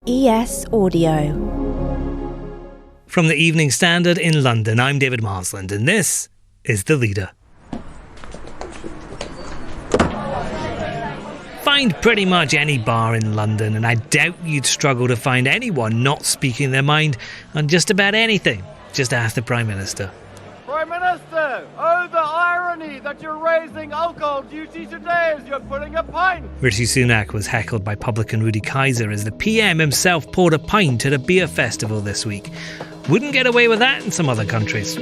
ES Audio. From the Evening Standard in London, I'm David Marsland, and this is The Leader. Find pretty much any bar in London, and I doubt you'd struggle to find anyone not speaking their mind on just about anything. Just ask the Prime Minister. Prime Minister, oh the irony that you're raising alcohol duty today as you're putting a pint. Rishi Sunak was heckled by publican Rudy Kaiser as the PM himself poured a pint at a beer festival this week. Wouldn't get away with that in some other countries.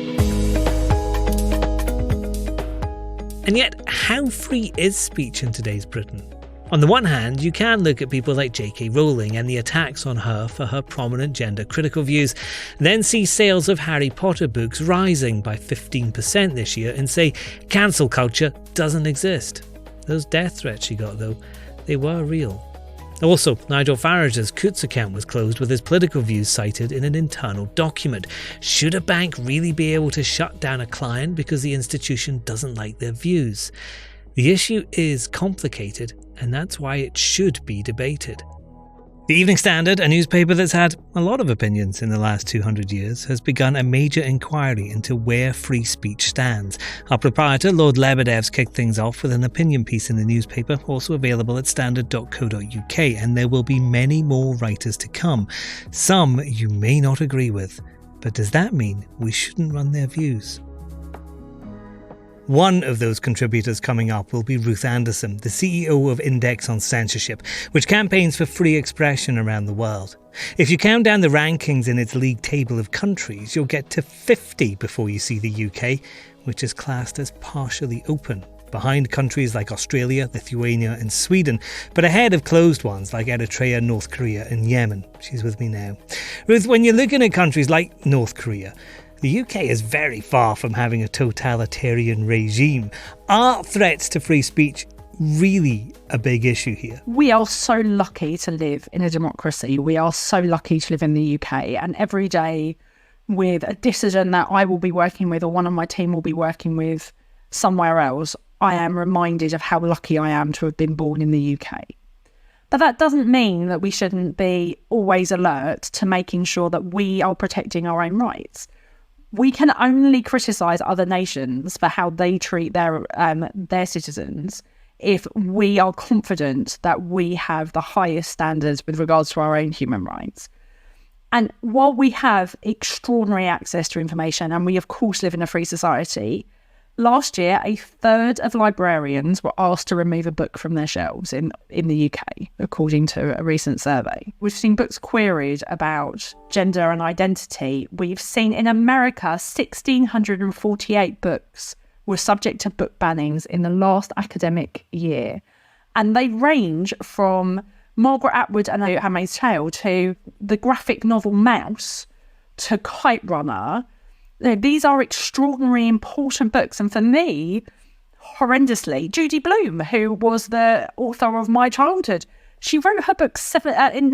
And yet, how free is speech in today's Britain? On the one hand, you can look at people like J.K. Rowling and the attacks on her for her prominent gender-critical views, then see sales of Harry Potter books rising by 15% this year and say cancel culture doesn't exist. Those death threats she got, though, they were real. Also, Nigel Farage's Coutts account was closed with his political views cited in an internal document. Should a bank really be able to shut down a client because the institution doesn't like their views? The issue is complicated, and that's why it should be debated. The Evening Standard, a newspaper that's had a lot of opinions in the last 200 years, has begun a major inquiry into where free speech stands. Our proprietor, Lord Lebedev's kicked things off with an opinion piece in the newspaper, also available at standard.co.uk, and there will be many more writers to come. Some you may not agree with, but does that mean we shouldn't run their views? One of those contributors coming up will be Ruth Anderson, the CEO of Index on Censorship, which campaigns for free expression around the world. If you count down the rankings in its league table of countries, you'll get to 50 before you see the UK, which is classed as partially open, behind countries like Australia, Lithuania and Sweden, but ahead of closed ones like Eritrea, North Korea and Yemen. She's with me now. Ruth, when you're looking at countries like North Korea, the UK is very far from having a totalitarian regime. Are threats to free speech really a big issue here? We are so lucky to live in a democracy. We are so lucky to live in the UK. And every day with a dissident that I will be working with or one of my team will be working with somewhere else, I am reminded of how lucky I am to have been born in the UK. But that doesn't mean that we shouldn't be always alert to making sure that we are protecting our own rights. We can only criticise other nations for how they treat their citizens if we are confident that we have the highest standards with regards to our own human rights. And while we have extraordinary access to information, and we of course live in a free society, last year a third of librarians were asked to remove a book from their shelves in the UK, according to a recent survey. We've seen books queried about gender and identity. We've seen in America 1,648 books were subject to book bannings in the last academic year. And they range from Margaret Atwood and The Handmaid's Tale to the graphic novel Mouse to Kite Runner. These are extraordinary, important books. And for me, horrendously, Judy Blume, who was the author of my childhood, she wrote her books in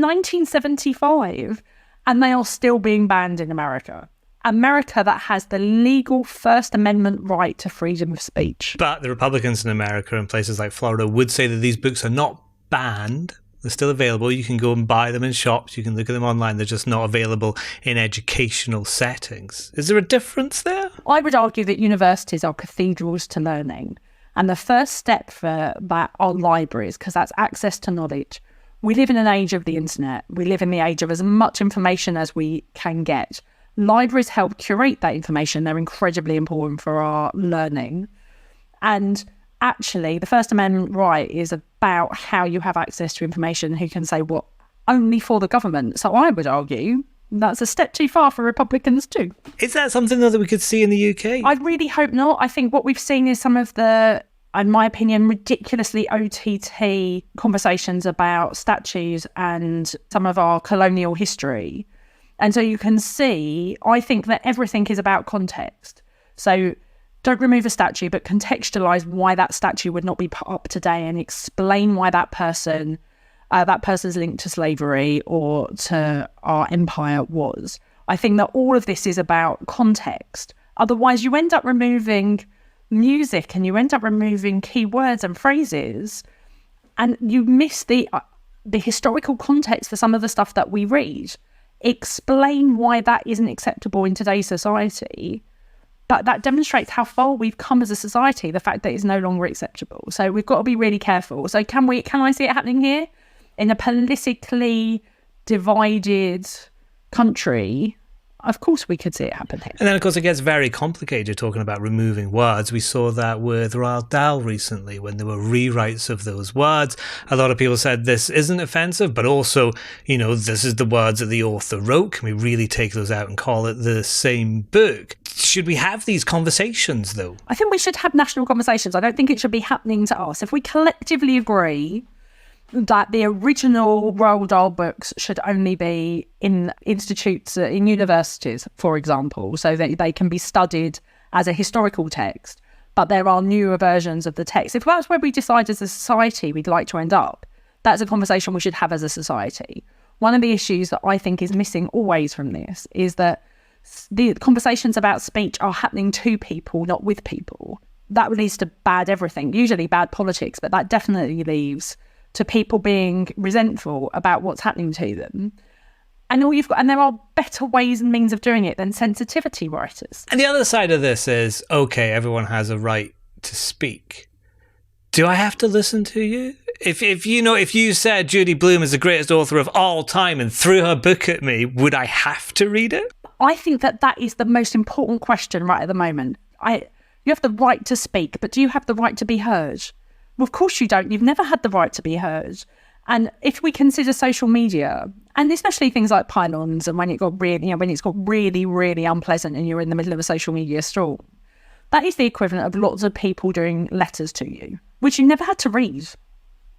1975, and they are still being banned in America. America that has the legal First Amendment right to freedom of speech. But the Republicans in America and places like Florida would say that these books are not banned. They're still available. You can go and buy them in shops. You can look at them online. They're just not available in educational settings. Is there a difference there? I would argue that universities are cathedrals to learning. And the first step for that are libraries, because that's access to knowledge. We live in an age of the internet. We live in the age of as much information as we can get. Libraries help curate that information. They're incredibly important for our learning. And actually, the First Amendment right is about how you have access to information, who can say what only for the government. So I would argue that's a step too far for Republicans too. Is that something though that we could see in the UK? I really hope not. I think what we've seen is some of the, in my opinion, ridiculously OTT conversations about statues and some of our colonial history. And so you can see, I think that everything is about context. So don't remove a statue, but contextualise why that statue would not be put up today and explain why that person's linked to slavery or to our empire was. I think that all of this is about context. Otherwise, you end up removing music and you end up removing key words and phrases, and you miss the the historical context for some of the stuff that we read, explain why that isn't acceptable in today's society. But that demonstrates how far we've come as a society, the fact that it's no longer acceptable. So we've got to be really careful. So can I see it happening here? In a politically divided country, of course we could see it happen here. And then, of course, it gets very complicated talking about removing words. We saw that with Roald Dahl recently when there were rewrites of those words. A lot of people said this isn't offensive, but also, this is the words that the author wrote. Can we really take those out and call it the same book? Should we have these conversations, though? I think we should have national conversations. I don't think it should be happening to us. If we collectively agree that the original Roald Dahl books should only be in institutes, in universities, for example, so that they can be studied as a historical text, but there are newer versions of the text. If that's where we decide as a society we'd like to end up, that's a conversation we should have as a society. One of the issues that I think is missing always from this is that the conversations about speech are happening to people, not with people. That leads to bad everything, usually bad politics, but that definitely leads to people being resentful about what's happening to them. And there are better ways and means of doing it than sensitivity writers. And the other side of this is, okay, everyone has a right to speak. Do I have to listen to you? If you said Judy Blume is the greatest author of all time and threw her book at me, would I have to read it? I think that is the most important question right at the moment. You have the right to speak, but do you have the right to be heard? Well, of course you don't. You've never had the right to be heard. And if we consider social media, and especially things like pylons, and when it's got really, really unpleasant and you're in the middle of a social media storm, that is the equivalent of lots of people doing letters to you, which you never had to read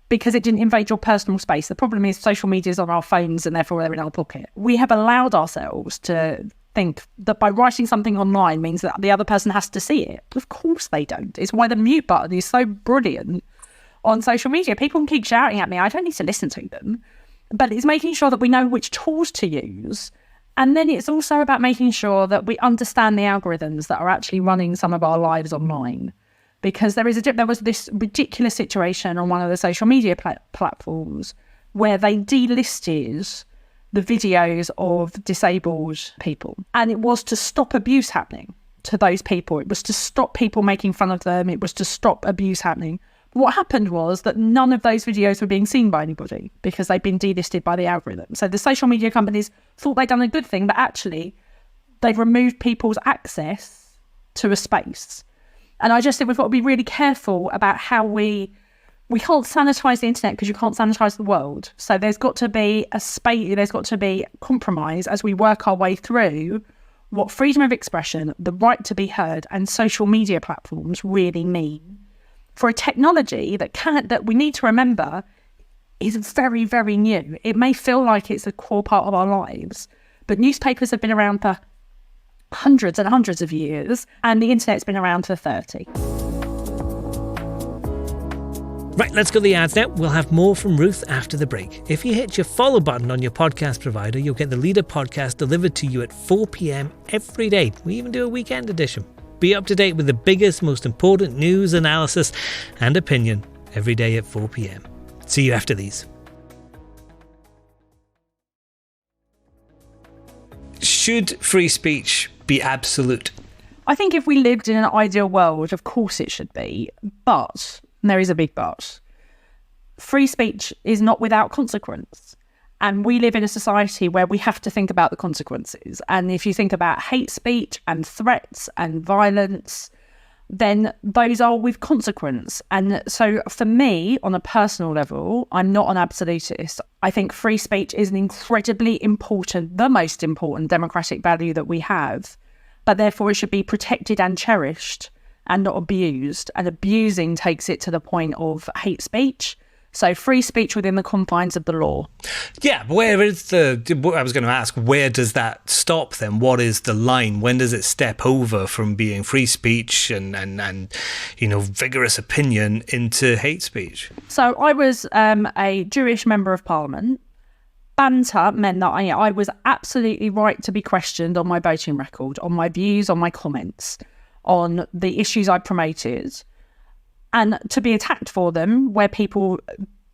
because it didn't invade your personal space. The problem is social media is on our phones and therefore they're in our pocket. We have allowed ourselves to think that by writing something online means that the other person has to see it. Of course they don't. It's why the mute button is so brilliant on social media. People can keep shouting at me. I don't need to listen to them. But it's making sure that we know which tools to use. And then it's also about making sure that we understand the algorithms that are actually running some of our lives online. Because there was this ridiculous situation on one of the social media platforms where they delisted the videos of disabled people. And it was to stop abuse happening to those people. It was to stop people making fun of them. It was to stop abuse happening. But what happened was that none of those videos were being seen by anybody because they'd been delisted by the algorithm. So the social media companies thought they'd done a good thing, but actually they've removed people's access to a space. And I just think we've got to be really careful about how we can't sanitize the internet because you can't sanitize the world. So there's got to be a space, there's got to be compromise as we work our way through what freedom of expression, the right to be heard, and social media platforms really mean for a technology that we need to remember is very, very new. It may feel like it's a core part of our lives, but newspapers have been around for hundreds and hundreds of years, and the internet's been around for 30. Right, let's go to the ads now. We'll have more from Ruth after the break. If you hit your follow button on your podcast provider, you'll get the Leader podcast delivered to you at 4 p.m. every day. We even do a weekend edition. Be up to date with the biggest, most important news, analysis, and opinion every day at 4 p.m. See you after these. Should free speech be absolute? I think if we lived in an ideal world, of course it should be. But, and there is a big but, free speech is not without consequence. And we live in a society where we have to think about the consequences. And if you think about hate speech and threats and violence, then those are with consequence. And so for me, on a personal level, I'm not an absolutist. I think free speech is an incredibly important, the most important democratic value that we have, but therefore it should be protected and cherished and not abused. And abusing takes it to the point of hate speech. So free speech within the confines of the law. Yeah, I was going to ask, where does that stop then? What is the line? When does it step over from being free speech and vigorous opinion into hate speech? So I was a Jewish member of parliament. Banter meant that I was absolutely right to be questioned on my voting record, on my views, on my comments, on the issues I promoted, and to be attacked for them where people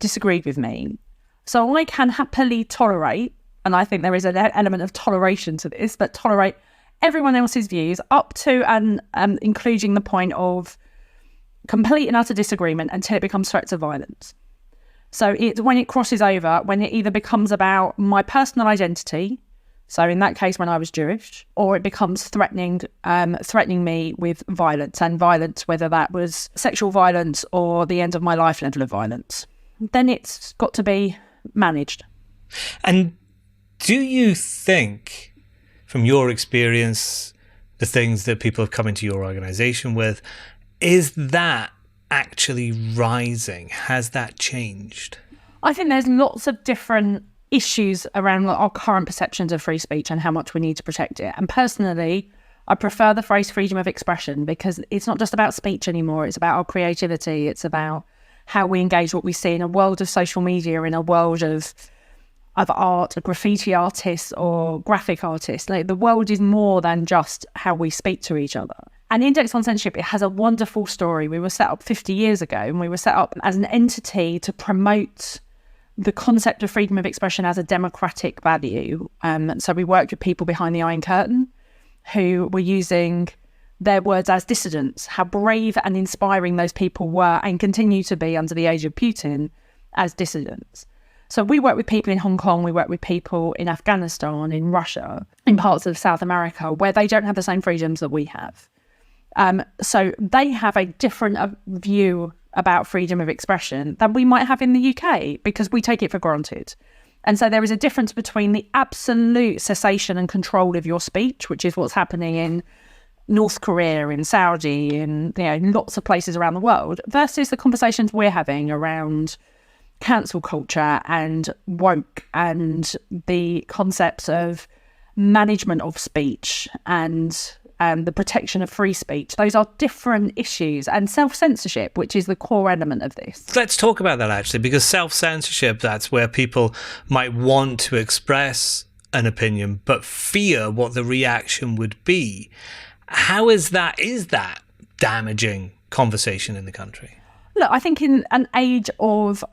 disagreed with me. So I can happily tolerate, and I think there is an element of toleration to this, but tolerate everyone else's views up to and including the point of complete and utter disagreement until it becomes threats of violence. So it's when it crosses over, when it either becomes about my personal identity, so in that case when I was Jewish, or it becomes threatening me with violence, and violence, whether that was sexual violence or the end of my life level of violence, then it's got to be managed. And do you think, from your experience, the things that people have come into your organisation with, is that actually rising? Has that changed? I think there's lots of different issues around our current perceptions of free speech and how much we need to protect it. And personally, I prefer the phrase freedom of expression, because it's not just about speech anymore. It's about our creativity. It's about how we engage what we see in a world of social media, in a world of art, graffiti artists or graphic artists. Like, the world is more than just how we speak to each other. And Index on Censorship, it has a wonderful story. We were set up 50 years ago, and we were set up as an entity to promote the concept of freedom of expression as a democratic value. So we worked with people behind the Iron Curtain who were using their words as dissidents, how brave and inspiring those people were and continue to be under the age of Putin as dissidents. So we work with people in Hong Kong, we work with people in Afghanistan, in Russia, in parts of South America, where they don't have the same freedoms that we have. So they have a different view about freedom of expression than we might have in the UK, because we take it for granted. And so there is a difference between the absolute cessation and control of your speech, which is what's happening in North Korea, in Saudi, in lots of places around the world, versus the conversations we're having around cancel culture and woke and the concepts of management of speech and the protection of free speech. Those are different issues. And self-censorship, which is the core element of this. Let's talk about that, actually, because self-censorship, that's where people might want to express an opinion but fear what the reaction would be. How is that damaging conversation in the country? Look, I think in an age of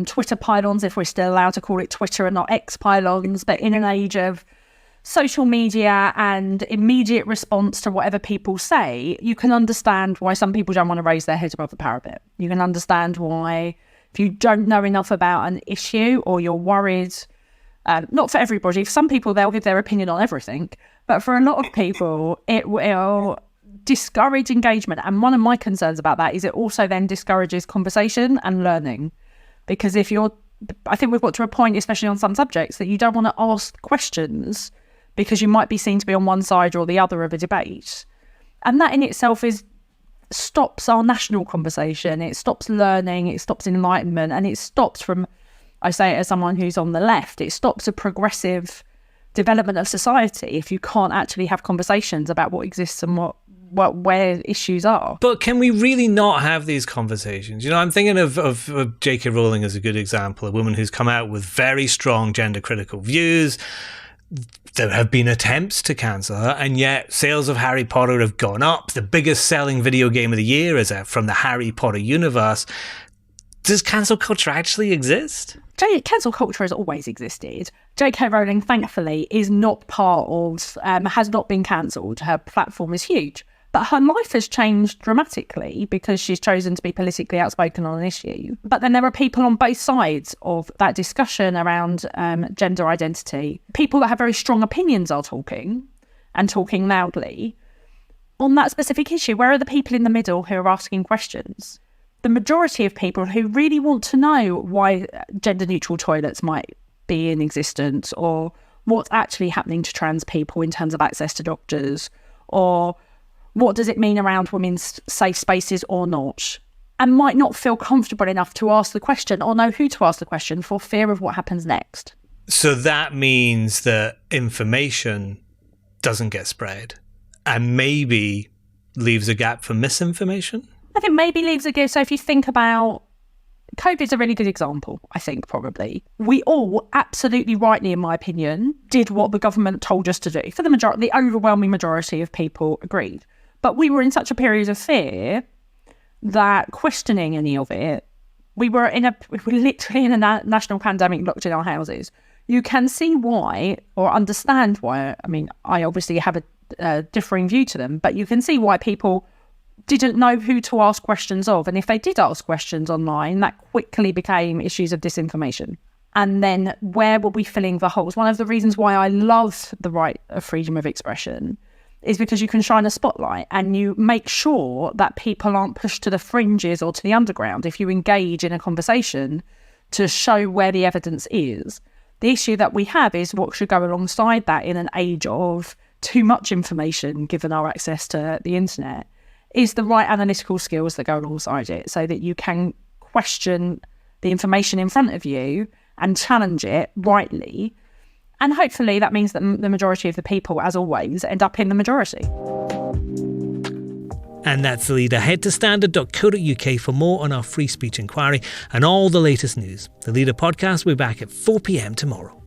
Twitter pylons, if we're still allowed to call it Twitter and not X pylons, but in an age of social media and immediate response to whatever people say, you can understand why some people don't want to raise their head above the parapet. You can understand why, if you don't know enough about an issue or you're worried, not for everybody, for some people they'll give their opinion on everything, but for a lot of people it will discourage engagement. And one of my concerns about that is it also then discourages conversation and learning, because I think we've got to a point, especially on some subjects, that you don't want to ask questions because you might be seen to be on one side or the other of a debate. And that in itself stops our national conversation. It stops learning, it stops enlightenment, and it stops from, I say it as someone who's on the left, it stops a progressive development of society if you can't actually have conversations about what exists and where issues are. But can we really not have these conversations? I'm thinking of J.K. Rowling as a good example, a woman who's come out with very strong gender critical views. There have been attempts to cancel her, and yet sales of Harry Potter have gone up. The biggest selling video game of the year is from the Harry Potter universe. Does cancel culture actually exist? Cancel culture has always existed. J.K. Rowling, thankfully, is not has not been cancelled. Her platform is huge. But her life has changed dramatically because she's chosen to be politically outspoken on an issue. But then there are people on both sides of that discussion around gender identity. People that have very strong opinions are talking, and talking loudly, on that specific issue. Where are the people in the middle who are asking questions? The majority of people who really want to know why gender-neutral toilets might be in existence, or what's actually happening to trans people in terms of access to doctors, or what does it mean around women's safe spaces or not, and might not feel comfortable enough to ask the question or know who to ask the question for fear of what happens next. So that means that information doesn't get spread and maybe leaves a gap for misinformation? I think maybe leaves a gap. So if you think about COVID's a really good example, I think, probably. We all, absolutely rightly, in my opinion, did what the government told us to do. For the overwhelming majority of people agreed. But we were in such a period of fear that questioning any of it we were literally in a national pandemic, locked in our houses. You can see why, or understand why. I mean, I obviously have a differing view to them, but you can see why people didn't know who to ask questions of. And if they did ask questions online, that quickly became issues of disinformation. And then where were we filling the holes? One of the reasons why I love the right of freedom of expression is because you can shine a spotlight and you make sure that people aren't pushed to the fringes or to the underground. If you engage in a conversation to show where the evidence is, the issue that we have is what should go alongside that in an age of too much information, given our access to the internet, is the right analytical skills that go alongside it, so that you can question the information in front of you and challenge it rightly. And hopefully that means that the majority of the people, as always, end up in the majority. And that's The Leader. Head to standard.co.uk for more on our free speech inquiry and all the latest news. The Leader podcast will be back at 4 p.m. tomorrow.